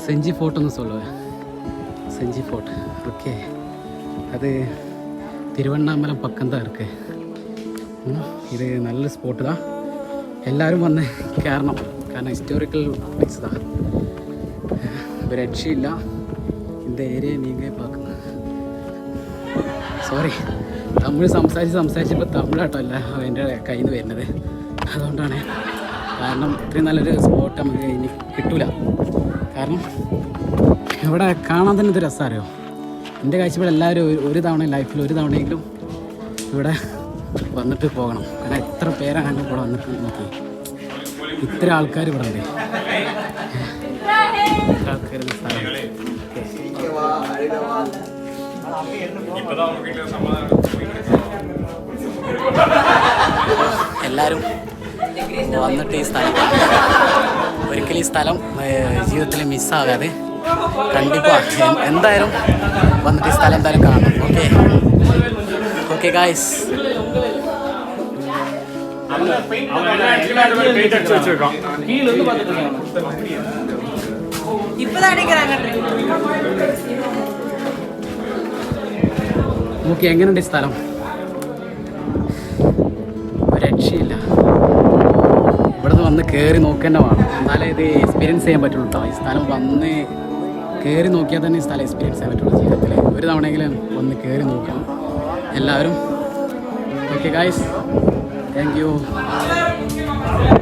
செஞ்சி ஃபோர்ட்டுன்னு சொல்லுவேன். செஞ்சி fort. Okay, அது திருவண்ணாமலை பக்கம்தான் இருக்குது. ഇത് നല്ല സ്പോട്ട് தான். എല്ലാവരും വന്ന് കയറണം. കാരണം ഹിസ്റ്റോറിക്കൽ പ്ലേസ് தான். ഒരു രക്ഷയില്ല. இந்த ഏരിയ நீங்கள் பார்க்கணும். സോറി, തമിഴ് സംസാരിച്ചപ്പോൾ തമിഴാട്ടോ അല്ല എൻ്റെ കയ്യിൽ നിന്ന് വരുന്നത്. അതുകൊണ്ടാണ്. കാരണം ഇത്രയും നല്ലൊരു സ്പോട്ട് നമുക്ക് ഇനി കിട്ടില്ല. കാരണം ഇവിടെ കാണാൻ തന്നെ ഇത് രസമറിയോ. എൻ്റെ കാഴ്ചപ്പാട് എല്ലാവരും ഒരു തവണ ലൈഫിൽ ഒരു തവണയെങ്കിലും ഇവിടെ വന്നിട്ട് പോകണം. കാരണം എത്ര പേരാണ് ഞങ്ങൾ ഇവിടെ വന്നിട്ട് നോക്കി. ഇത്ര ആൾക്കാർ ഇവിടെ ഉണ്ട്. ഇത്ര ആൾക്കാരുള്ള സ്ഥലം. എല്ലാവരും വന്നിട്ട് ഈ സ്ഥലം ഒരിക്കലും ഈ സ്ഥലം ജീവിതത്തിൽ മിസ്സാകാതെ കണ്ടിപ്പാ എന്തായാലും വന്നിട്ട് ഈ സ്ഥലം എന്തായാലും കാണണം. Okay okay guys. ഓക്കെ, എങ്ങനെയുണ്ട് ഈ സ്ഥലം? രക്ഷയില്ല. ഇവിടുന്ന് വന്ന് കയറി നോക്കേണ്ട വേണം. എന്നാലേ ഇത് എക്സ്പീരിയൻസ് ചെയ്യാൻ പറ്റുള്ളൂ കേട്ടോ. ഈ സ്ഥലം വന്ന് കയറി നോക്കിയാൽ തന്നെ ഈ സ്ഥലം എക്സ്പീരിയൻസ് ചെയ്യാൻ പറ്റുള്ളൂ. ജീവിതത്തിൽ ഒരു തവണയെങ്കിലും വന്ന് കയറി നോക്കണം എല്ലാവരും. Okay guys, thank you.